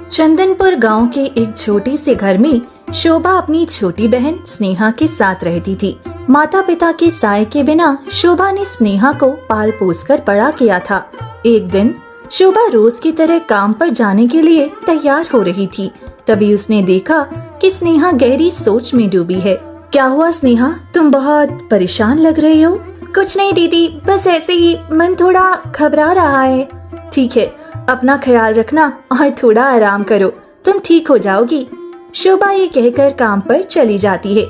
चंदनपुर गांव के एक छोटे से घर में शोभा अपनी छोटी बहन स्नेहा के साथ रहती थी। माता पिता के साय के बिना शोभा ने स्नेहा को पाल पोस कर बड़ा किया था। एक दिन शोभा रोज की तरह काम पर जाने के लिए तैयार हो रही थी। तभी उसने देखा कि स्नेहा गहरी सोच में डूबी है। क्या हुआ स्नेहा, तुम बहुत परेशान लग रही हो? कुछ नहीं दीदी, बस ऐसे ही मन थोड़ा घबरा रहा है। ठीक है, अपना ख्याल रखना और थोड़ा आराम करो, तुम ठीक हो जाओगी। शोभा ये कहकर काम पर चली जाती है,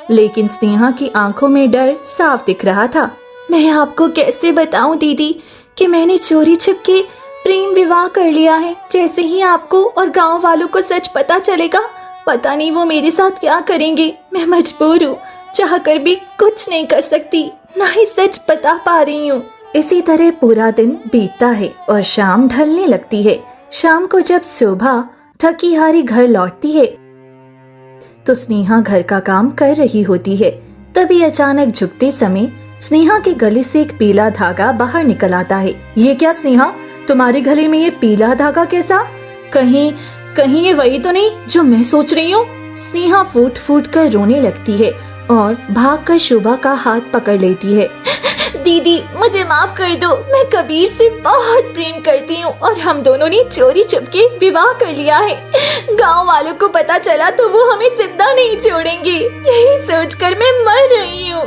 लेकिन स्नेहा की आंखों में डर साफ दिख रहा था। मैं आपको कैसे बताऊं दीदी कि मैंने चोरी छिपके प्रेम विवाह कर लिया है। जैसे ही आपको और गांव वालों को सच पता चलेगा, पता नहीं वो मेरे साथ क्या करेंगे। मैं मजबूर हूँ, चाहकर भी कुछ नहीं कर सकती, ना ही सच बता पा रही हूँ। इसी तरह पूरा दिन बीतता है और शाम ढलने लगती है। शाम को जब शोभा थकी हारी घर लौटती है तो स्नेहा घर का काम कर रही होती है। तभी अचानक झुकते समय स्नेहा के गले से एक पीला धागा बाहर निकल आता है। ये क्या स्नेहा, तुम्हारे गले में ये पीला धागा कैसा? कहीं ये वही तो नहीं जो मैं सोच रही हूँ? स्नेहा फूट फूट कर रोने लगती है और भागकर शोभा का हाथ पकड़ लेती है। दीदी मुझे माफ कर दो, मैं कबीर से बहुत प्रेम करती हूँ और हम दोनों ने चोरी छुपके विवाह कर लिया है। गांव वालों को पता चला तो वो हमें जिंदा नहीं छोड़ेंगे, यही सोचकर मैं मर रही हूँ।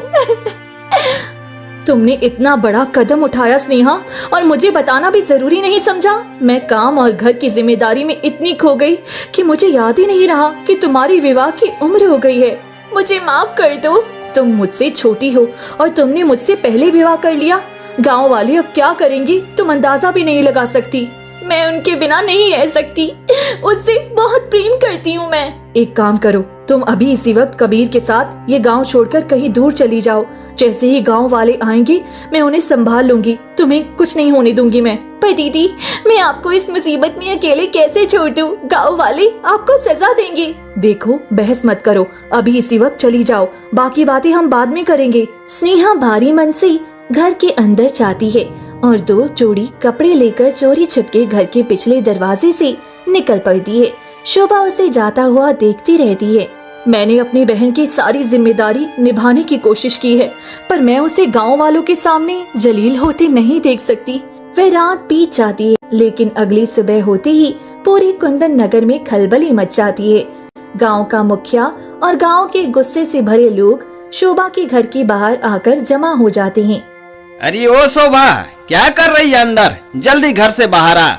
तुमने इतना बड़ा कदम उठाया स्नेहा, और मुझे बताना भी जरूरी नहीं समझा? मैं काम और घर की जिम्मेदारी में इतनी खो गई कि मुझे याद ही नहीं रहा कि तुम्हारी विवाह की उम्र हो गई है। मुझे माफ कर दो। तुम मुझसे छोटी हो और तुमने मुझसे पहले विवाह कर लिया। गांव वाले अब क्या करेंगे तुम अंदाजा भी नहीं लगा सकती। मैं उनके बिना नहीं रह सकती, उससे बहुत प्रेम करती हूँ मैं। एक काम करो, तुम अभी इसी वक्त कबीर के साथ ये गांव छोड़कर कहीं दूर चली जाओ। जैसे ही गांव वाले आएंगे मैं उन्हें संभाल लूंगी, तुम्हें कुछ नहीं होने दूंगी मैं। पर दीदी, मैं आपको इस मुसीबत में अकेले कैसे छोड़ दूं? गांव वाले आपको सजा देंगे। देखो, बहस मत करो, अभी इसी वक्त चली जाओ, बाकी बातें हम बाद में करेंगे। स्नेहा भारी मन से घर के अंदर जाती है और 2 जोड़ी कपड़े लेकर चोरी छिपके घर के पिछले दरवाजे से निकल पड़ती है। शोभा उसे जाता हुआ देखती रहती है। मैंने अपनी बहन की सारी जिम्मेदारी निभाने की कोशिश की है, पर मैं उसे गांव वालों के सामने जलील होते नहीं देख सकती। वह रात बीत जाती है, लेकिन अगली सुबह होते ही पूरे कुंदन नगर में खलबली मच जाती है। गांव का मुखिया और गांव के गुस्से से भरे लोग शोभा के घर के बाहर आकर जमा हो जाते हैं। अरे ओ शोभा, क्या कर रही है अंदर? जल्दी घर से बाहर आ।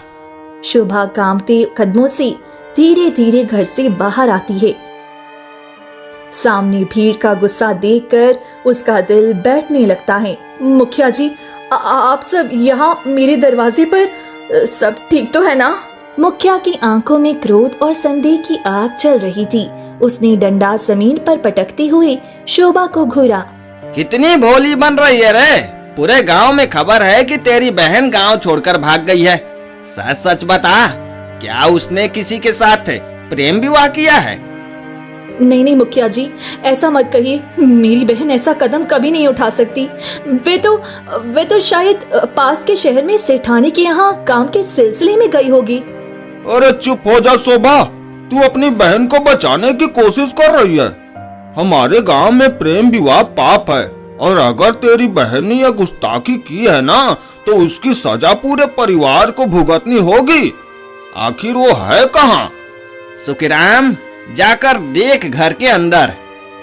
शोभा कांपते कदमों से धीरे धीरे घर से बाहर आती है। सामने भीड़ का गुस्सा देखकर उसका दिल बैठने लगता है। मुखिया जी, आप सब यहाँ मेरे दरवाजे पर, सब ठीक तो है ना? मुखिया की आंखों में क्रोध और संदेह की आग चल रही थी। उसने डंडा जमीन पर पटकते हुए शोभा को घूरा। कितनी भोली बन रही है रे? पूरे गांव में खबर है कि तेरी बहन गांव छोड़कर भाग गई है। सच सच बता, क्या उसने किसी के साथ प्रेम विवाह किया है? नहीं मुखिया जी, ऐसा मत कहिए। मेरी बहन ऐसा कदम कभी नहीं उठा सकती। वे तो शायद पास के शहर में सेठानी के यहाँ काम के सिलसिले में गई होगी। अरे चुप हो जा शोभा, तू अपनी बहन को बचाने की कोशिश कर रही है। हमारे गांव में प्रेम विवाह पाप है, और अगर तेरी बहन ने यह गुस्ताखी की है ना, तो उसकी सजा पूरे परिवार को भुगतनी होगी। आखिर वो है कहाँ? सुखीराम, जाकर देख घर के अंदर,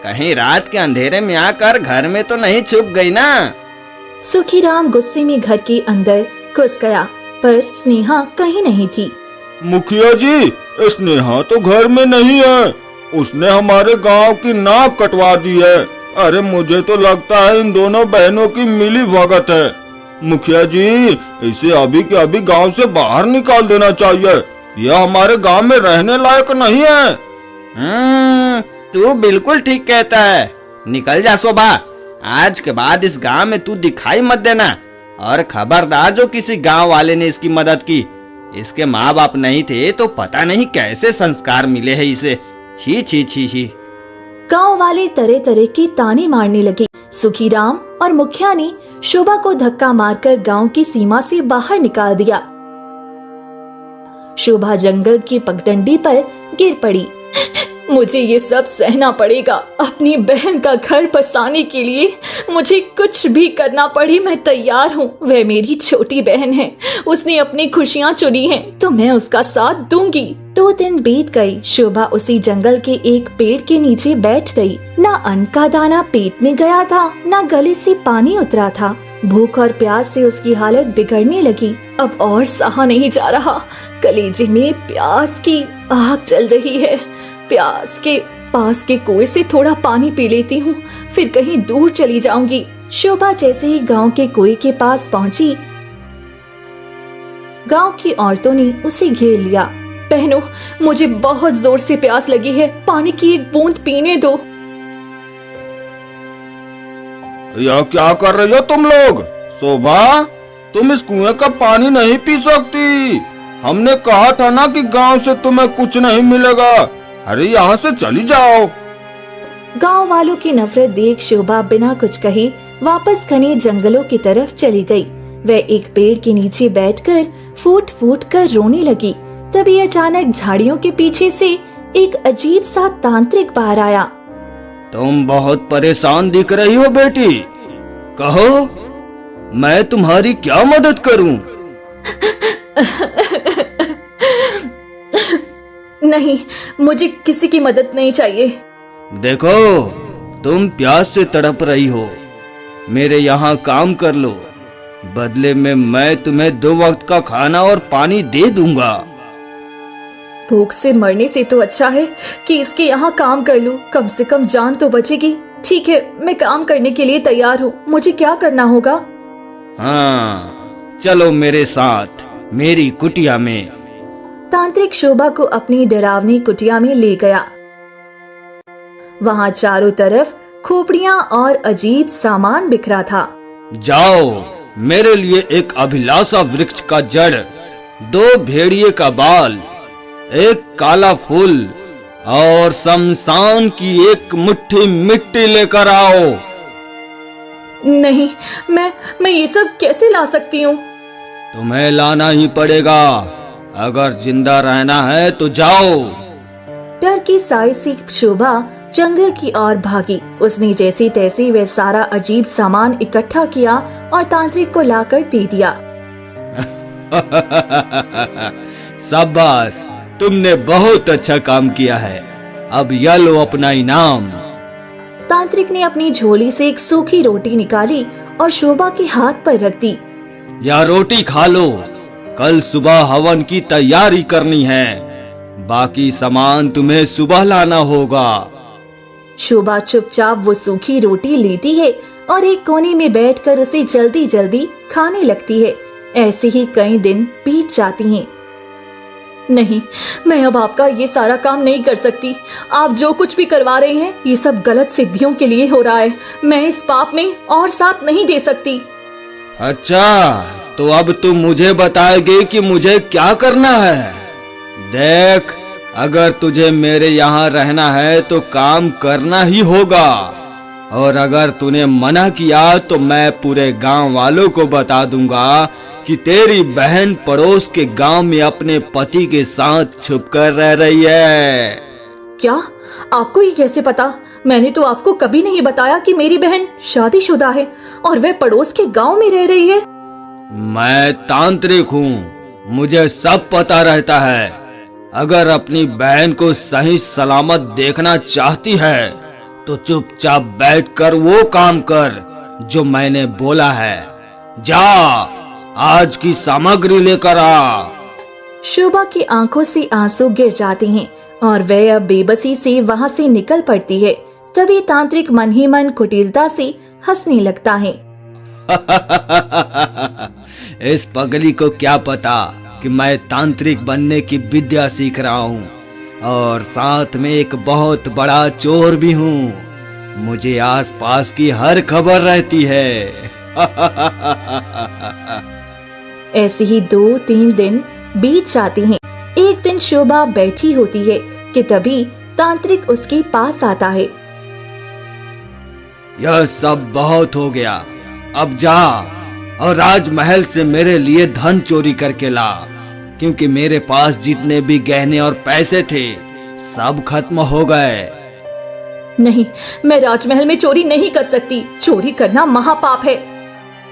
कहीं रात के अंधेरे में आकर घर में तो नहीं छुप गई ना? सुखीराम गुस्से में घर के अंदर घुस गया, पर स्नेहा कहीं नहीं थी। मुखिया जी, स्नेहा तो घर में नहीं है, उसने हमारे गांव की नाक कटवा दी है। अरे मुझे तो लगता है इन दोनों बहनों की मिली भगत है। मुखिया जी, इसे अभी के अभी गांव से बाहर निकाल देना चाहिए, यह हमारे गांव में रहने लायक नहीं है। तू बिल्कुल ठीक कहता है। निकल जा शोभा, आज के बाद इस गांव में तू दिखाई मत देना। और खबरदार, जो किसी गांव वाले ने इसकी मदद की, इसके माँ बाप नहीं थे तो पता नहीं कैसे संस्कार मिले हैं इसे। छी छी छी छी। गांव वाले तरह तरह की ताने मारने लगे। सुखीराम और मुखिया ने शोभा को धक्का मारकर गांव की सीमा से बाहर निकाल दिया। शोभा जंगल की पगडंडी पर गिर पड़ी। मुझे ये सब सहना पड़ेगा। अपनी बहन का घर बसाने के लिए मुझे कुछ भी करना पड़े, मैं तैयार हूँ। वह मेरी छोटी बहन है, उसने अपनी खुशियाँ चुनी हैं, तो मैं उसका साथ दूंगी। 2 दिन बीत गई। शोभा उसी जंगल के एक पेड़ के नीचे बैठ गई। ना अन्न का दाना पेट में गया था, ना गले से पानी उतरा था। भूख और प्यास से उसकी हालत बिगड़ने लगी। अब और सहा नहीं जा रहा। कलेजे में प्यास की आग जल रही है। प्यास के पास के कुएं से थोड़ा पानी पी लेती हूँ, फिर कहीं दूर चली जाऊंगी। शोभा जैसे ही गांव के कुएं के पास पहुंची, गांव की औरतों ने उसे घेर लिया। बहनों, मुझे बहुत जोर से प्यास लगी है, पानी की एक बूंद पीने दो। यह क्या कर रही हो तुम लोग? शोभा, तुम इस कुएं का पानी नहीं पी सकती। हमने कहा था ना कि गांव से तुम्हें कुछ नहीं मिलेगा। अरे यहाँ से चली जाओ। गांव वालों की नफरत देख शोभा बिना कुछ कहे वापस घने जंगलों की तरफ चली गई। वह एक पेड़ के नीचे बैठकर फूट फूट कर रोने लगी। तभी अचानक झाड़ियों के पीछे से एक अजीब सा तांत्रिक बाहर आया। तुम बहुत परेशान दिख रही हो बेटी, कहो मैं तुम्हारी क्या मदद करूं? नहीं, मुझे किसी की मदद नहीं चाहिए। देखो, तुम प्यास से तड़प रही हो, मेरे यहाँ काम कर लो, बदले में मैं तुम्हें 2 वक्त का खाना और पानी दे दूंगा। भूख से मरने से तो अच्छा है कि इसके यहाँ काम कर लूं, कम से कम जान तो बचेगी। ठीक है, मैं काम करने के लिए तैयार हूँ। मुझे क्या करना होगा? हाँ, चलो मेरे साथ मेरी कुटिया में। तांत्रिक शोभा को अपनी डरावनी कुटिया में ले गया। वहाँ चारों तरफ खोपड़ियाँ और अजीब सामान बिखरा था। जाओ, मेरे लिए एक अभिलाषा वृक्ष का जड़, 2 भेड़िए का बाल, एक काला फूल और शमशान की एक मुट्ठी मिट्टी लेकर आओ। नहीं, मैं ये सब कैसे ला सकती हूँ? तुम्हें लाना ही पड़ेगा। अगर जिंदा रहना है तो जाओ। डर की साई से शोभा जंगल की ओर भागी। उसने जैसे तैसे वह सारा अजीब सामान इकट्ठा किया और तांत्रिक को लाकर दे दिया। शाबाश, तुमने बहुत अच्छा काम किया है। अब यह लो अपना इनाम। तांत्रिक ने अपनी झोली से एक सूखी रोटी निकाली और शोभा के हाथ पर रख दी। यह रोटी खा लो, कल सुबह हवन की तैयारी करनी है, बाकी सामान तुम्हें सुबह लाना होगा। शोभा चुपचाप वो सूखी रोटी लेती है और एक कोने में बैठकर उसे जल्दी जल्दी खाने लगती है। ऐसे ही कई दिन बीत जाती हैं। नहीं, मैं अब आपका ये सारा काम नहीं कर सकती। आप जो कुछ भी करवा रहे हैं, ये सब गलत सिद्धियों के लिए हो रहा है। मैं इस पाप में और साथ नहीं दे सकती। अच्छा, तो अब तुम मुझे बताएगी कि मुझे क्या करना है। देख, अगर तुझे मेरे यहाँ रहना है तो काम करना ही होगा, और अगर तूने मना किया तो मैं पूरे गांव वालों को बता दूंगा कि तेरी बहन पड़ोस के गांव में अपने पति के साथ छुपकर रह रही है। क्या? आपको ये कैसे पता? मैंने तो आपको कभी नहीं बताया कि मेरी बहन शादीशुदा है और वह पड़ोस के गांव में रह रही है। मैं तांत्रिक हूँ, मुझे सब पता रहता है। अगर अपनी बहन को सही सलामत देखना चाहती है तो चुपचाप बैठकर वो काम कर जो मैंने बोला है। जा, आज की सामग्री लेकर आ। शोभा की आंखों से आंसू गिर जाते हैं और वह अब बेबसी से वहाँ से निकल पड़ती है। तभी तांत्रिक मन ही मन कुटिलता से हंसने लगता है। इस पगली को क्या पता कि मैं तांत्रिक बनने की विद्या सीख रहा हूँ और साथ में एक बहुत बड़ा चोर भी हूँ। मुझे आसपास की हर खबर रहती है। ऐसे ही 2-3 दिन बीत जाते हैं। एक दिन शोभा बैठी होती है कि तभी तांत्रिक उसके पास आता है। यह सब बहुत हो गया, अब जा और राजमहल से मेरे लिए धन चोरी करके ला। क्योंकि मेरे पास जितने भी गहने और पैसे थे सब खत्म हो गए। नहीं, मैं राजमहल में चोरी नहीं कर सकती। चोरी करना महापाप है।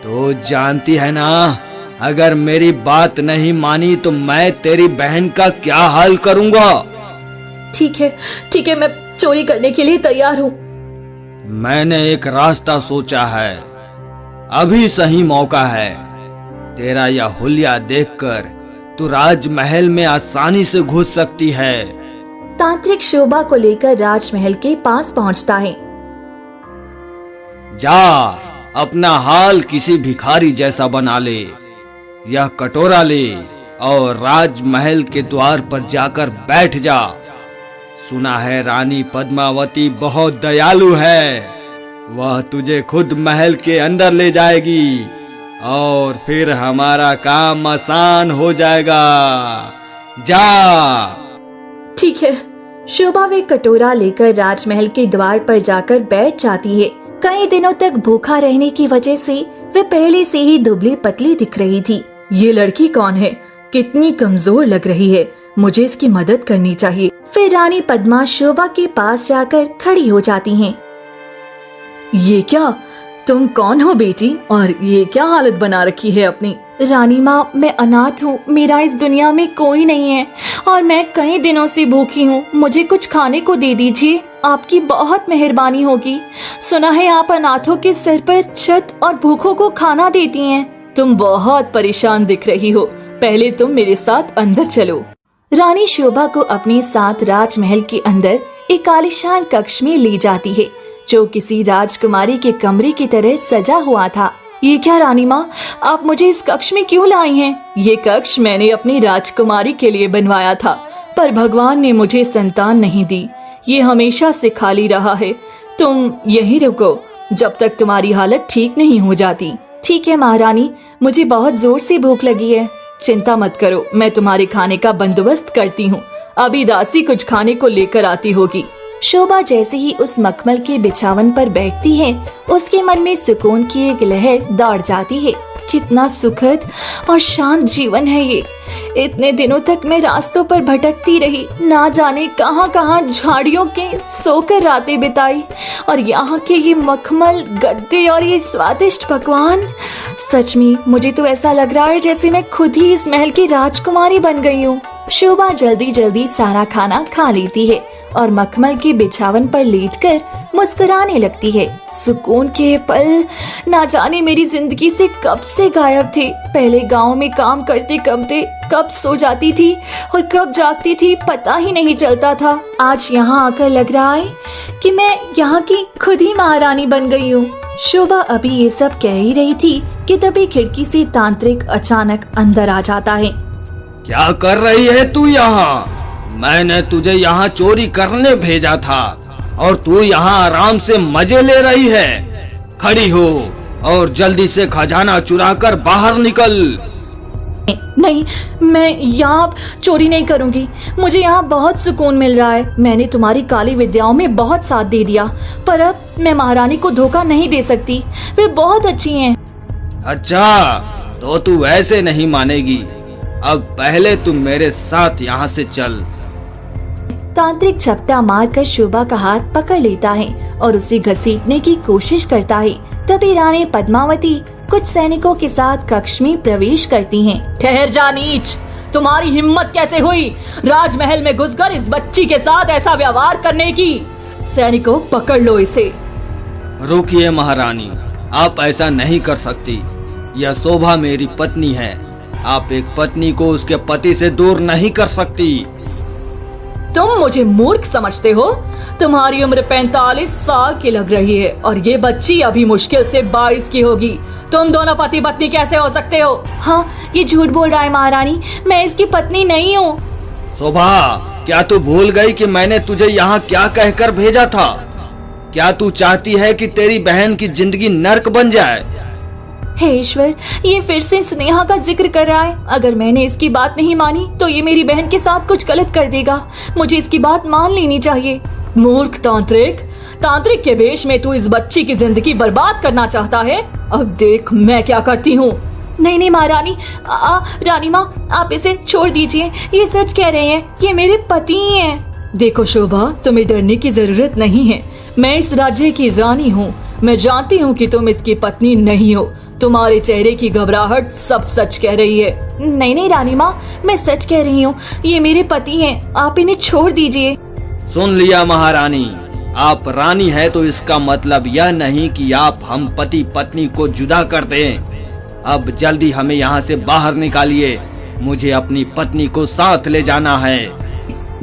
तो जानती है ना, अगर मेरी बात नहीं मानी तो मैं तेरी बहन का क्या हाल करूंगा। ठीक है, मैं चोरी करने के लिए तैयार हूँ। मैंने एक रास्ता सोचा है, अभी सही मौका है। तेरा यह हुलिया देखकर तू राजमहल में आसानी से घुस सकती है। तांत्रिक शोभा को लेकर राजमहल के पास पहुंचता है। जा, अपना हाल किसी भिखारी जैसा बना ले। यह कटोरा ले और राजमहल के द्वार पर जाकर बैठ जा। सुना है रानी पद्मावती बहुत दयालु है, वह तुझे खुद महल के अंदर ले जाएगी और फिर हमारा काम आसान हो जाएगा। जा। ठीक है। शोभा वे कटोरा लेकर राजमहल के द्वार पर जाकर बैठ जाती है। कई दिनों तक भूखा रहने की वजह से वे पहले से ही दुबली पतली दिख रही थी। ये लड़की कौन है? कितनी कमजोर लग रही है। मुझे इसकी मदद करनी चाहिए। फिर रानी पद्मा शोभा के पास जाकर खड़ी हो जाती हैं। ये क्या? तुम कौन हो बेटी, और ये क्या हालत बना रखी है अपनी? रानी माँ, मैं अनाथ हूँ। मेरा इस दुनिया में कोई नहीं है और मैं कई दिनों से भूखी हूँ। मुझे कुछ खाने को दे दीजिए, आपकी बहुत मेहरबानी होगी। सुना है आप अनाथों के सिर पर छत और भूखों को खाना देती हैं। तुम बहुत परेशान दिख रही हो। पहले तुम मेरे साथ अंदर चलो। रानी शोभा को अपने साथ राजमहल के अंदर एक आलीशान कक्ष में ले जाती है, जो किसी राजकुमारी के कमरे की तरह सजा हुआ था। ये क्या रानी माँ, आप मुझे इस कक्ष में क्यों लाई हैं? ये कक्ष मैंने अपनी राजकुमारी के लिए बनवाया था, पर भगवान ने मुझे संतान नहीं दी। ये हमेशा से खाली रहा है। तुम यहीं रुको जब तक तुम्हारी हालत ठीक नहीं हो जाती। ठीक है महारानी, मुझे बहुत जोर से भूख लगी है। चिंता मत करो, मैं तुम्हारे खाने का बंदोबस्त करती हूँ। अभी दासी कुछ खाने को लेकर आती होगी। शोभा जैसे ही उस मखमल के बिछावन पर बैठती है, उसके मन में सुकून की एक लहर दौड़ जाती है। कितना सुखद और शांत जीवन है ये। इतने दिनों तक मैं रास्तों पर भटकती रही, ना जाने कहां कहां झाड़ियों के सोकर रातें बिताई, और यहाँ के ये मखमल गद्दे और ये स्वादिष्ट पकवान। सच में मुझे तो ऐसा लग रहा है जैसे मैं खुद ही इस महल की राजकुमारी बन गई हूँ। शोभा जल्दी जल्दी सारा खाना खा लेती है और मखमल के बिछावन पर लेटकर मुस्कुराने लगती है। सुकून के पल ना जाने मेरी जिंदगी से कब से गायब थे। पहले गांव में काम करते करते कब सो जाती थी और कब जागती थी, पता ही नहीं चलता था। आज यहाँ आकर लग रहा है कि मैं यहाँ की खुद ही महारानी बन गई हूँ। शोभा अभी ये सब कह ही रही थी कि तभी खिड़की से तांत्रिक अचानक अंदर आ जाता है। क्या कर रही है तू यहाँ? मैंने तुझे यहाँ चोरी करने भेजा था और तू यहाँ आराम से मजे ले रही है। खड़ी हो और जल्दी से खजाना चुराकर बाहर निकल। नहीं, मैं यहाँ चोरी नहीं करूँगी। मुझे यहाँ बहुत सुकून मिल रहा है। मैंने तुम्हारी काली विद्याओं में बहुत साथ दे दिया, पर अब मैं महारानी को धोखा नहीं दे सकती। वे बहुत अच्छी हैं। अच्छा, तो तू ऐसे नहीं मानेगी। अब पहले तुम मेरे साथ यहाँ से चल। तांत्रिक झपटा मारकर शोभा का हाथ पकड़ लेता है और उसे घसीटने की कोशिश करता है। तभी रानी पद्मावती कुछ सैनिकों के साथ कक्ष में प्रवेश करती हैं। ठहर जा नीच, तुम्हारी हिम्मत कैसे हुई राजमहल में घुसकर इस बच्ची के साथ ऐसा व्यवहार करने की? सैनिकों, पकड़ लो इसे। रुकिए महारानी, आप ऐसा नहीं कर सकती। यह शोभा मेरी पत्नी है। आप एक पत्नी को उसके पति से दूर नहीं कर सकती। तुम मुझे मूर्ख समझते हो? तुम्हारी उम्र 45 साल की लग रही है और ये बच्ची अभी मुश्किल से 22 की होगी। तुम दोनों पति पत्नी कैसे हो सकते हो? हाँ, ये झूठ बोल रहा है महारानी। मैं इसकी पत्नी नहीं हूँ। शोभा, क्या तू भूल गई कि मैंने तुझे यहाँ क्या कहकर भेजा था? क्या तू चाहती है कि तेरी बहन की जिंदगी नर्क बन जाए? हे ईश्वर, ये फिर से स्नेहा का जिक्र कर रहा है। अगर मैंने इसकी बात नहीं मानी तो ये मेरी बहन के साथ कुछ गलत कर देगा। मुझे इसकी बात मान लेनी चाहिए। मूर्ख तांत्रिक, तांत्रिक के वेश में तू इस बच्ची की जिंदगी बर्बाद करना चाहता है। अब देख मैं क्या करती हूँ। नहीं नहीं महारानी, रानी माँ आप इसे छोड़ दीजिए, ये सच कह रहे हैं, ये मेरे पति ही हैं। देखो शोभा, तुम्हें डरने की जरूरत नहीं है। मैं इस राज्य की रानी हूँ। मैं जानती हूँ कि तुम इसकी पत्नी नहीं हो। तुम्हारे चेहरे की घबराहट सब सच कह रही है। नहीं नहीं रानी माँ, मैं सच कह रही हूँ, ये मेरे पति हैं, आप इन्हें छोड़ दीजिए। सुन लिया महारानी, आप रानी है तो इसका मतलब यह नहीं कि आप हम पति पत्नी को जुदा कर दें। अब जल्दी हमें यहाँ से बाहर निकालिए, मुझे अपनी पत्नी को साथ ले जाना है।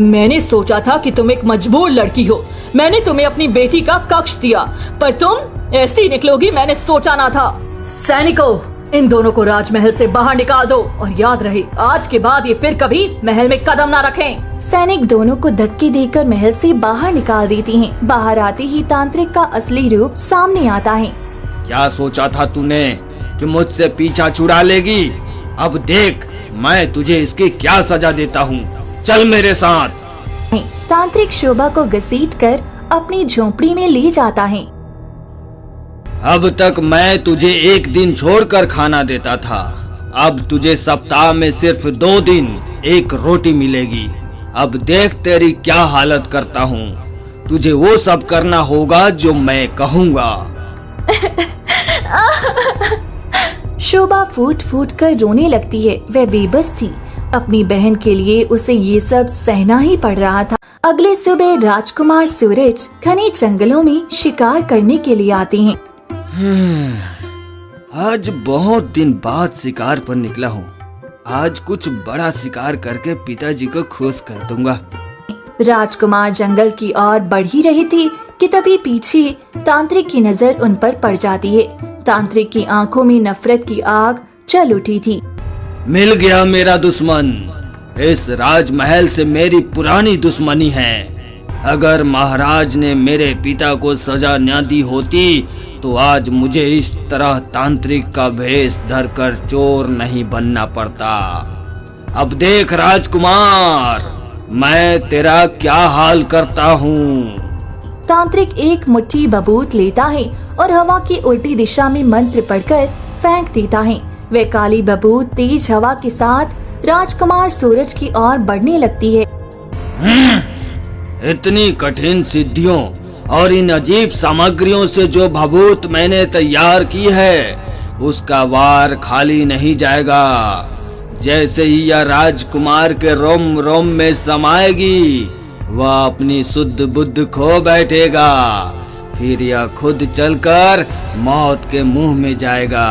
मैंने सोचा था कि तुम एक मजबूर लड़की हो। मैंने तुम्हें अपनी बेटी का कक्ष दिया, पर तुम ऐसी निकलोगी मैंने सोचा ना था। सैनिकों, इन दोनों को राजमहल से बाहर निकाल दो, और याद रहे आज के बाद ये फिर कभी महल में कदम ना रखें। सैनिक दोनों को धक्के देकर महल से बाहर निकाल देती हैं। बाहर आते ही तांत्रिक का असली रूप सामने आता है। क्या सोचा था तूने कि मुझसे पीछा छुड़ा लेगी? अब देख मैं तुझे इसकी क्या सजा देता हूँ। चल मेरे साथ। तांत्रिक शोभा को घसीटकर अपनी झोपड़ी में ले जाता है। अब तक मैं तुझे एक दिन छोड़कर खाना देता था, अब तुझे सप्ताह में सिर्फ 2 दिन एक रोटी मिलेगी। अब देख तेरी क्या हालत करता हूँ। तुझे वो सब करना होगा जो मैं कहूँगा। शोभा फूट फूट कर रोने लगती है। वह बेबस थी, अपनी बहन के लिए उसे ये सब सहना ही पड़ रहा था। अगले सुबह राजकुमार सूरज घने जंगलों में शिकार करने के लिए आते हैं। आज बहुत दिन बाद शिकार पर निकला हूँ। आज कुछ बड़ा शिकार करके पिताजी को खुश कर दूंगा। राजकुमार जंगल की ओर बढ़ ही रहे थे कि तभी पीछे तांत्रिक की नजर उन पर पड़ जाती है। तांत्रिक की आंखों में नफरत की आग जल उठी थी। मिल गया मेरा दुश्मन। इस राजमहल से मेरी पुरानी दुश्मनी है। अगर महाराज ने मेरे पिता को सजा न दी होती तो आज मुझे इस तरह तांत्रिक का भेष धरकर चोर नहीं बनना पड़ता। अब देख राजकुमार, मैं तेरा क्या हाल करता हूँ। तांत्रिक एक मुट्ठी बबूत लेता है और हवा की उल्टी दिशा में मंत्र पढ़कर फेंक देता है। वह काली बबूत तेज हवा के साथ राजकुमार सूरज की ओर बढ़ने लगती है। इतनी कठिन सिद्धियों और इन अजीब सामग्रियों से जो भभूत मैंने तैयार की है, उसका वार खाली नहीं जाएगा। जैसे ही यह राजकुमार के रोम रोम में समाएगी, वह अपनी शुद्ध बुद्ध खो बैठेगा। फिर यह खुद चलकर मौत के मुंह में जाएगा।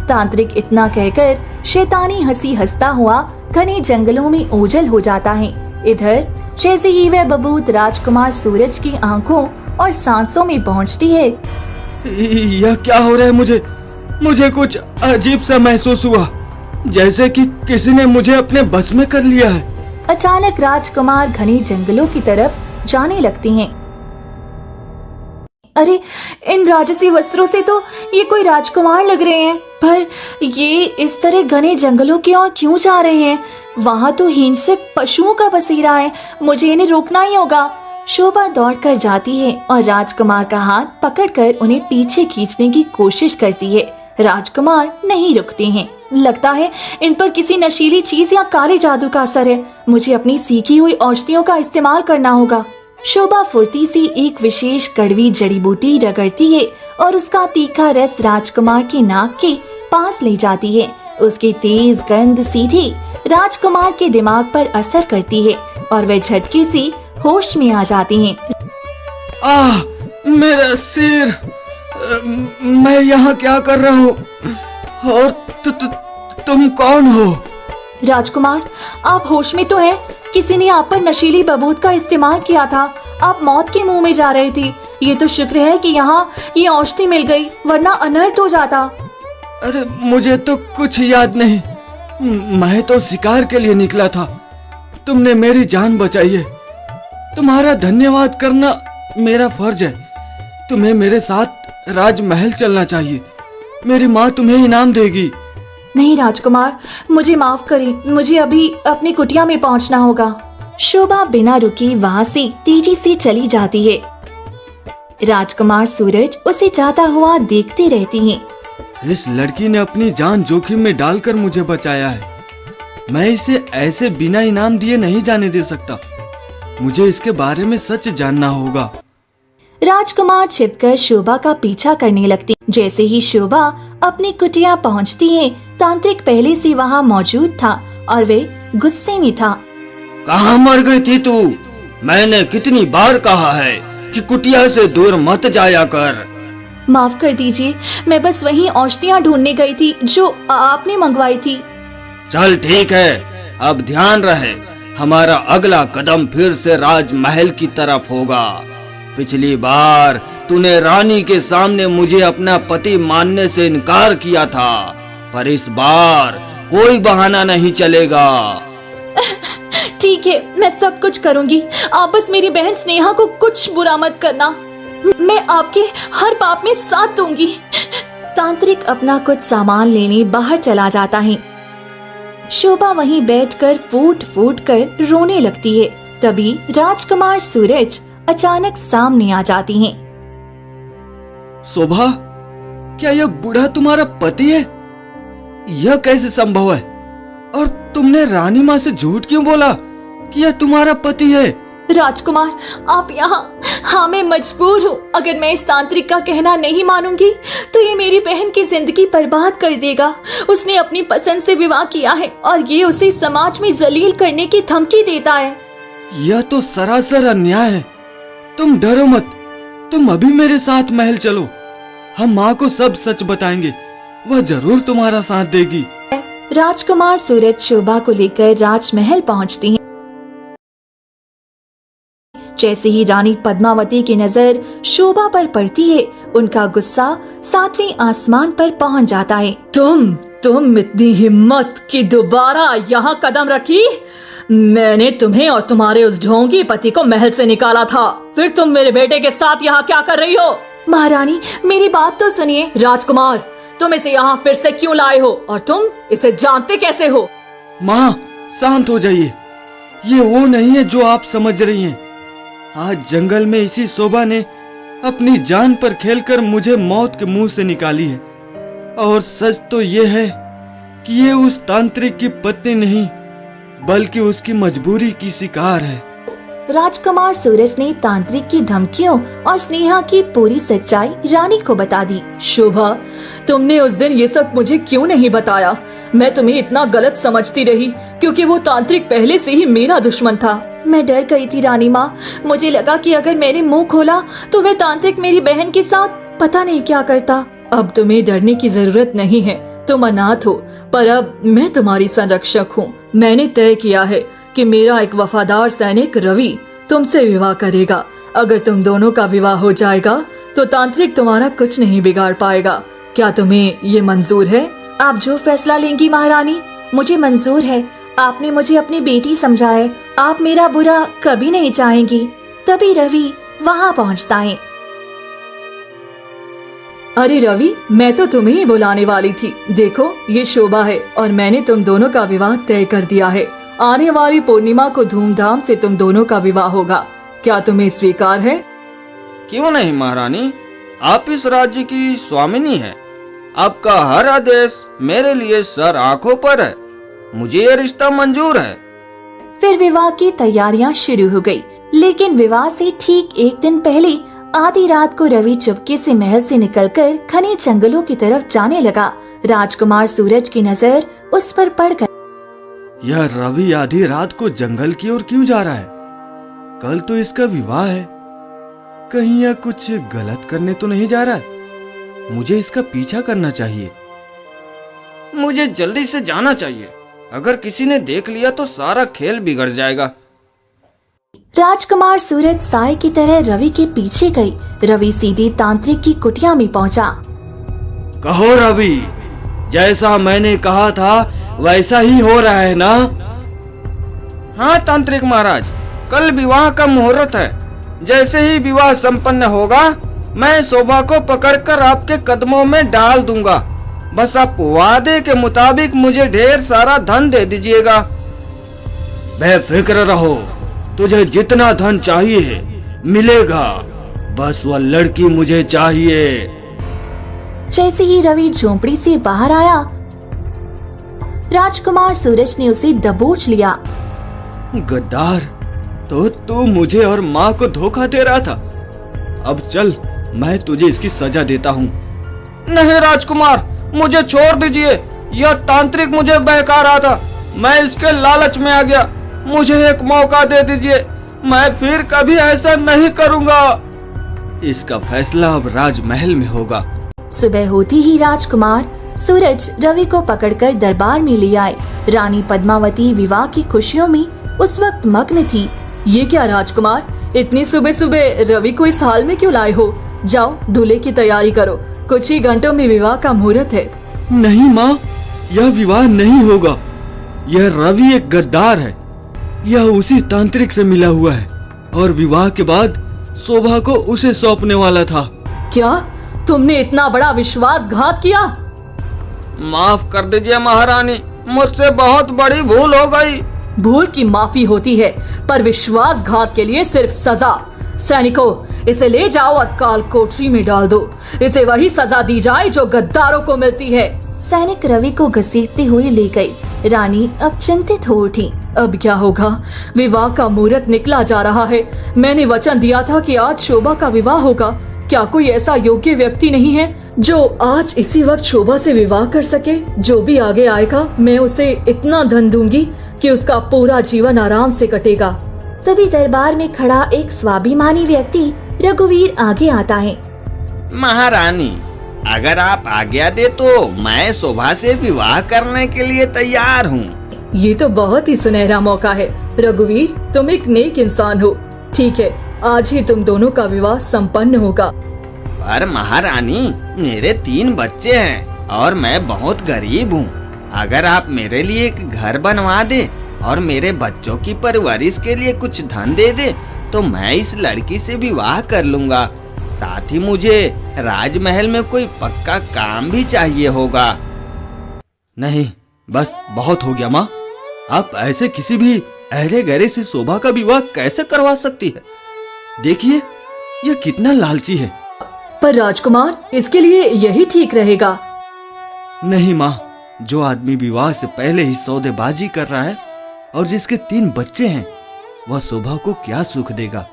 तांत्रिक इतना कहकर शैतानी हंसी हंसता हुआ घने जंगलों में ओझल हो जाता है। इधर जैसे ही वह बबूत राजकुमार सूरज की आंखों और सांसों में पहुंचती है। यह क्या हो रहा है? मुझे कुछ अजीब सा महसूस हुआ, जैसे कि किसी ने मुझे अपने बस में कर लिया है। अचानक राजकुमार घने जंगलों की तरफ जाने लगती हैं। अरे, इन राजसी वस्त्रों से तो ये कोई राजकुमार लग रहे हैं, पर ये इस तरह घने जंगलों की ओर क्यों जा रहे हैं? वहाँ तो हिंसक पशुओं का बसेरा है, मुझे इन्हें रोकना ही होगा। शोभा दौड़कर जाती है और राजकुमार का हाथ पकड़कर उन्हें पीछे खींचने की कोशिश करती है। राजकुमार नहीं रुकते हैं। लगता है इन पर किसी नशीली चीज या काले जादू का असर है। मुझे अपनी सीखी हुई औषधियों का इस्तेमाल करना होगा। शोभा फुर्ती से एक विशेष कड़वी जड़ी बूटी रगड़ती है और उसका तीखा रस राजकुमार की नाक के पास ले जाती है। उसकी तेज गंध सीधे राजकुमार के दिमाग पर असर करती है और वे झटके से होश में आ जाती हैं। मेरा सिर! मैं यहाँ क्या कर रहा हूँ? और तुम कौन हो? राजकुमार, आप होश में तो हैं? किसी ने आप पर नशीली बबूत का इस्तेमाल किया था। आप मौत के मुंह में जा रहे थे। ये तो शुक्र है कि यहाँ ये औषधि मिल गई, वरना अनर्थ हो जाता। अरे मुझे तो कुछ याद नहीं। मैं तो शिकार के लिए निकला था। तुमने मेरी जान बचाई है। तुम्हारा धन्यवाद करना मेरा फर्ज है। तुम्हें मेरे साथ राजमहल चलना चाहिए। मेरी माँ तुम्हें इनाम देगी। नहीं राजकुमार, मुझे माफ करें, मुझे अभी अपनी कुटिया में पहुंचना होगा। शोभा बिना रुके वहाँ से तेजी से चली जाती है। राजकुमार सूरज उसे जाता हुआ देखते रहती हैं। इस लड़की ने अपनी जान जोखिम में डालकर मुझे बचाया है। मैं इसे ऐसे बिना इनाम दिए नहीं जाने दे सकता। मुझे इसके बारे में सच जानना होगा। राजकुमार छिपकर शोभा का पीछा करने लगती। जैसे ही शोभा अपनी कुटिया पहुंचती है, तांत्रिक पहले से वहां मौजूद था और वे गुस्से में था। कहाँ मर गई थी तू? मैंने कितनी बार कहा है कि कुटिया से दूर मत जाया कर। माफ कर दीजिए, मैं बस वहीं औषधियाँ ढूंढने गई थी जो आपने मंगवाई थी। चल ठीक है, अब ध्यान रहे, हमारा अगला कदम फिर से राजमहल की तरफ होगा। पिछली बार तूने रानी के सामने मुझे अपना पति मानने से इनकार किया था, पर इस बार कोई बहाना नहीं चलेगा। ठीक है, मैं सब कुछ करूंगी। आप बस मेरी बहन स्नेहा को कुछ बुरा मत करना। मैं आपके हर पाप में साथ दूंगी। तांत्रिक अपना कुछ सामान लेने बाहर चला जाता है। शोभा वहीं बैठकर फूट फूट कर रोने लगती है। तभी राजकुमार सूरज अचानक सामने आ जाती हैं। शोभा, क्या यह बूढ़ा तुम्हारा पति है? यह कैसे संभव है? और तुमने रानी माँ से झूठ क्यों बोला कि यह तुम्हारा पति है? राजकुमार, आप यहाँ। हाँ, मैं मजबूर हूँ। अगर मैं इस तांत्रिक का कहना नहीं मानूंगी तो ये मेरी बहन की जिंदगी बर्बाद कर देगा। उसने अपनी पसंद से विवाह किया है और ये उसे समाज में जलील करने की धमकी देता है। यह तो सरासर अन्याय है। तुम डरो मत, तुम अभी मेरे साथ महल चलो। हम माँ को सब सच बताएंगे, वह जरूर तुम्हारा साथ देगी। राजकुमार सूरज शोभा को लेकर राजमहल पहुँचती हैं। जैसे ही रानी पद्मावती की नजर शोभा पर पड़ती है, उनका गुस्सा 7वें आसमान पर पहुंच जाता है। तुम इतनी हिम्मत कि दोबारा यहाँ कदम रखी? मैंने तुम्हें और तुम्हारे उस ढोंगी पति को महल से निकाला था, फिर तुम मेरे बेटे के साथ यहाँ क्या कर रही हो? महारानी, मेरी बात तो सुनिए। राजकुमार, तुम इसे यहाँ फिर से क्यों लाए हो और तुम इसे जानते कैसे हो? माँ, शांत हो जाइए। ये वो नहीं है जो आप समझ रही हैं। आज जंगल में इसी शोभा ने अपनी जान पर खेलकर मुझे मौत के मुंह से निकाली है। और सच तो ये है कि ये उस तांत्रिक की पत्नी नहीं, बल्कि उसकी मजबूरी की शिकार है। राजकुमार सूरज ने तांत्रिक की धमकियों और स्नेहा की पूरी सच्चाई रानी को बता दी। शोभा, तुमने उस दिन ये सब मुझे क्यों नहीं बताया? मैं तुम्हें इतना गलत समझती रही क्योंकि वो तांत्रिक पहले से ही मेरा दुश्मन था। मैं डर गई थी रानी माँ। मुझे लगा कि अगर मैंने मुंह खोला तो वह तांत्रिक मेरी बहन के साथ पता नहीं क्या करता। अब तुम्हें डरने की जरूरत नहीं है, तुम अनाथ हो, पर अब मैं तुम्हारी संरक्षक हूँ। मैंने तय किया है कि मेरा एक वफादार सैनिक रवि तुमसे विवाह करेगा। अगर तुम दोनों का विवाह हो जाएगा तो तांत्रिक तुम्हारा कुछ नहीं बिगाड़ पाएगा। क्या तुम्हें ये मंजूर है? आप जो फैसला लेंगी महारानी, मुझे मंजूर है। आपने मुझे अपनी बेटी समझा है, आप मेरा बुरा कभी नहीं चाहेंगी। तभी रवि वहाँ पहुँचता है। अरे रवि, मैं तो तुम्हें ही बुलाने वाली थी। देखो, ये शोभा है और मैंने तुम दोनों का विवाह तय कर दिया है। आने वाली पूर्णिमा को धूमधाम से तुम दोनों का विवाह होगा। क्या तुम्हें स्वीकार है? क्यों नहीं महारानी, आप इस राज्य की स्वामिनी है। आपका हर आदेश मेरे लिए सर आंखों पर है। मुझे ये रिश्ता मंजूर है। फिर विवाह की तैयारियां शुरू हो गई। लेकिन विवाह से ठीक एक दिन पहले आधी रात को रवि चुपके से महल से निकलकर घने जंगलों की तरफ जाने लगा। राजकुमार सूरज की नजर उस पर पड़ गई। यह रवि आधी रात को जंगल की ओर क्यों जा रहा है? कल तो इसका विवाह है। कहीं यह कुछ गलत करने तो नहीं जा रहा? मुझे इसका पीछा करना चाहिए। मुझे जल्दी से जाना चाहिए। अगर किसी ने देख लिया तो सारा खेल बिगड़ जाएगा। राजकुमार सूरज साए की तरह रवि के पीछे गई। रवि सीधी तांत्रिक की कुटिया में पहुंचा। कहो रवि, जैसा मैंने कहा था वैसा ही हो रहा है ना? हाँ तांत्रिक महाराज, कल विवाह का मुहूर्त है। जैसे ही विवाह संपन्न होगा, मैं शोभा को पकड़कर आपके कदमों में डाल दूंगा। बस आप वादे के मुताबिक मुझे ढेर सारा धन दे दीजिएगा। बेफिक्र रहो, तुझे जितना धन चाहिए मिलेगा। बस वह लड़की मुझे चाहिए। जैसे ही रवि झोंपड़ी से बाहर आया, राजकुमार सूरज ने उसे दबोच लिया। गद्दार, तो तू मुझे और माँ को धोखा दे रहा था। अब चल, मैं तुझे इसकी सजा देता हूँ। नहीं राजकुमार, मुझे छोड़ दीजिए। यह तांत्रिक मुझे बहका रहा था, मैं इसके लालच में आ गया। मुझे एक मौका दे दीजिए, मैं फिर कभी ऐसा नहीं करूँगा। इसका फैसला अब राजमहल में होगा। सुबह होती ही राजकुमार सूरज रवि को पकड़कर दरबार में ले आए। रानी पद्मावती विवाह की खुशियों में उस वक्त मग्न थी। ये क्या राजकुमार, इतनी सुबह सुबह रवि को इस हाल में क्यों लाए हो? जाओ दूल्हे की तैयारी करो, कुछ ही घंटों में विवाह का मुहूर्त है। नहीं माँ, यह विवाह नहीं होगा। यह रवि एक गद्दार है। यह उसी तांत्रिक से मिला हुआ है और विवाह के बाद शोभा को उसे सौंपने वाला था। क्या तुमने इतना बड़ा विश्वासघात किया? माफ कर दीजिए महारानी, मुझसे बहुत बड़ी भूल हो गई। भूल की माफी होती है, पर विश्वासघात के लिए सिर्फ सजा। सैनिकों, इसे ले जाओ और काल कोठरी में डाल दो। इसे वही सजा दी जाए जो गद्दारों को मिलती है। सैनिक रवि को घसीटते हुए ले गए। रानी अब चिंतित हो उठी। अब क्या होगा? विवाह का मुहूर्त निकला जा रहा है। मैंने वचन दिया था कि आज शोभा का विवाह होगा। क्या कोई ऐसा योग्य व्यक्ति नहीं है जो आज इसी वक्त शोभा से विवाह कर सके? जो भी आगे आएगा, मैं उसे इतना धन दूंगी कि उसका पूरा जीवन आराम से कटेगा। तभी दरबार में खड़ा एक स्वाभिमानी व्यक्ति रघुवीर आगे आता है। महारानी, अगर आप आज्ञा दे तो मैं शोभा से विवाह करने के लिए तैयार हूँ। ये तो बहुत ही सुनहरा मौका है। रघुवीर, तुम एक नेक इंसान हो। ठीक है, आज ही तुम दोनों का विवाह संपन्न होगा। पर महारानी, मेरे 3 बच्चे हैं और मैं बहुत गरीब हूँ। अगर आप मेरे लिए एक घर बनवा दे और मेरे बच्चों की परवरिश के लिए कुछ धन दे दे तो मैं इस लड़की से विवाह कर लूँगा। साथ ही मुझे राजमहल में कोई पक्का काम भी चाहिए होगा। नहीं, बस बहुत हो गया माँ। आप ऐसे किसी भी अहरे गहरे से शोभा का विवाह कैसे करवा सकती है? देखिए, यह कितना लालची है। पर राजकुमार, इसके लिए यही ठीक रहेगा। नहीं माँ, जो आदमी विवाह से पहले ही सौदेबाजी कर रहा है और जिसके 3 बच्चे हैं, वह शोभा को क्या सुख देगा?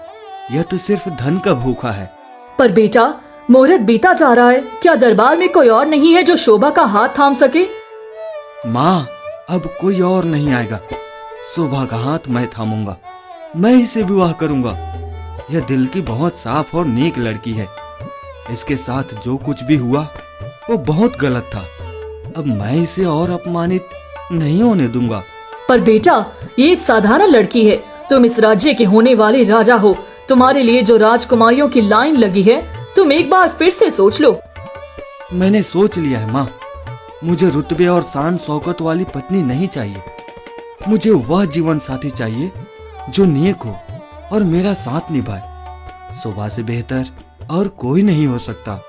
यह तो सिर्फ धन का भूखा है। पर बेटा, मुहूर्त बीता जा रहा है। क्या दरबार में कोई और नहीं है जो शोभा का हाथ थाम सके? माँ, अब कोई और नहीं आएगा। शोभा का हाथ मैं थामूंगा। मैं इसे विवाह करूंगा। यह दिल की बहुत साफ और नेक लड़की है। इसके साथ जो कुछ भी हुआ वो बहुत गलत था। अब मैं इसे और अपमानित नहीं होने दूंगा। पर बेटा, ये एक साधारण लड़की है। तुम इस राज्य के होने वाले राजा हो। तुम्हारे लिए जो राजकुमारियों की लाइन लगी है, तुम एक बार फिर से सोच लो। मैंने सोच लिया है माँ। मुझे रुतबे और शान शौकत वाली पत्नी नहीं चाहिए। मुझे वह जीवन साथी चाहिए जो नेक हो और मेरा साथ निभाए। शोभा से बेहतर और कोई नहीं हो सकता।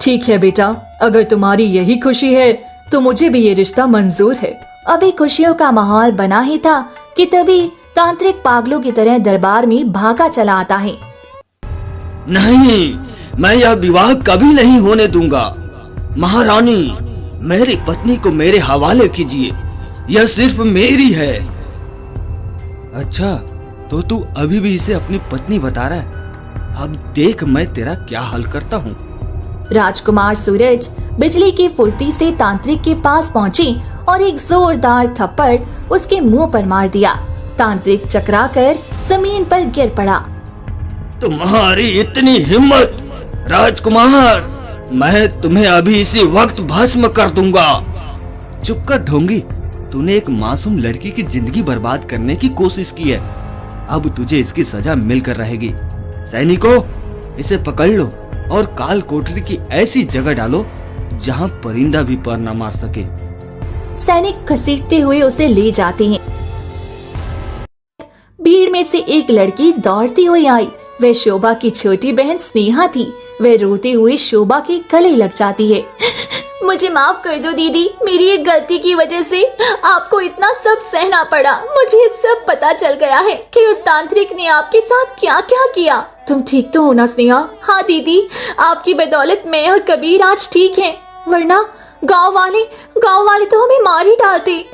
ठीक है बेटा, अगर तुम्हारी यही खुशी है तो मुझे भी ये रिश्ता मंजूर है। अभी खुशियों का माहौल बना ही था कि तभी तांत्रिक पागलों की तरह दरबार में भागा चला आता है। नहीं, मैं यह विवाह कभी नहीं होने दूंगा। महारानी, मेरी पत्नी को मेरे हवाले कीजिए। यह सिर्फ मेरी है। अच्छा, तो तू अभी भी इसे अपनी पत्नी बता रहा है? अब देख मैं तेरा क्या हल करता हूँ। राजकुमार सूरज बिजली की फुर्ती से तांत्रिक के पास पहुंची और एक जोरदार थप्पड़ उसके मुंह पर मार दिया। तांत्रिक चकराकर जमीन पर गिर पड़ा। तुम्हारी इतनी हिम्मत! राजकुमार, मैं तुम्हें अभी इसी वक्त भस्म कर दूंगा। चुप कर ढोंगी, तूने एक मासूम लड़की की जिंदगी बर्बाद करने की कोशिश की है। अब तुझे इसकी सजा मिलकर रहेगी। सैनिकों, इसे पकड़ लो और काल कोठरी की ऐसी जगह डालो जहां परिंदा भी पर न मार सके। सैनिक घसीटते हुए उसे ले जाते हैं। भीड़ में से एक लड़की दौड़ती हुई आई। वह शोभा की छोटी बहन स्नेहा थी। वह रोती हुई शोभा के गले लग जाती है। मुझे माफ कर दो दीदी, मेरी एक गलती की वजह से आपको इतना सब सहना पड़ा। मुझे सब पता चल गया है कि उस तांत्रिक ने आपके साथ क्या क्या किया। तुम ठीक तो हो ना स्नेहा? हाँ दीदी, आपकी बदौलत मैं और कबीर आज ठीक हैं, वरना गांव वाले तो हमें मार ही डालते।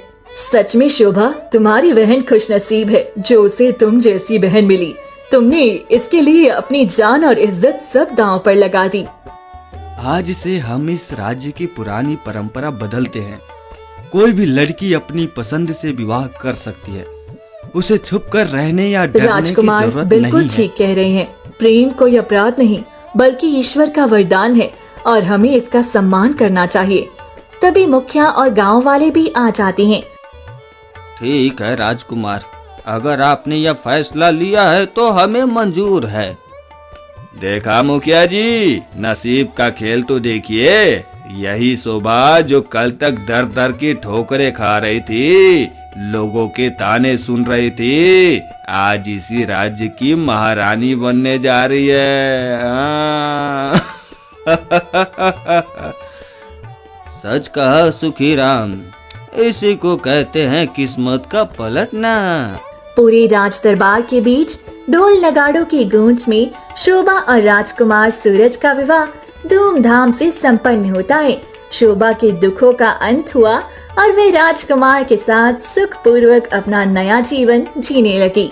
सच में शोभा, तुम्हारी बहन खुशनसीब है जो उसे तुम जैसी बहन मिली। तुमने इसके लिए अपनी जान और इज्जत सब दांव पर लगा दी। आज से हम इस राज्य की पुरानी परंपरा बदलते हैं। कोई भी लड़की अपनी पसंद से विवाह कर सकती है। उसे छुपकर रहने या डरने की राजकुमार जरूरत बिल्कुल नहीं है। ठीक कह रहे हैं। प्रेम कोई अपराध नहीं बल्कि ईश्वर का वरदान है और हमें इसका सम्मान करना चाहिए। तभी मुखिया और गांव वाले भी आ जाते हैं। ठीक है राजकुमार, अगर आपने यह फैसला लिया है तो हमें मंजूर है। देखा मुखिया जी, नसीब का खेल तो देखिए। यही शोभा जो कल तक दर दर की ठोकरें खा रही थी, लोगों के ताने सुन रही थी, आज इसी राज्य की महारानी बनने जा रही है। सच कहा सुखी राम, इसी को कहते हैं किस्मत का पलटना। पूरे राज दरबार के बीच ढोल नगाड़ों की गूंज में शोभा और राजकुमार सूरज का विवाह धूमधाम से संपन्न होता है। शोभा के दुखों का अंत हुआ और वे राजकुमार के साथ सुखपूर्वक अपना नया जीवन जीने लगी।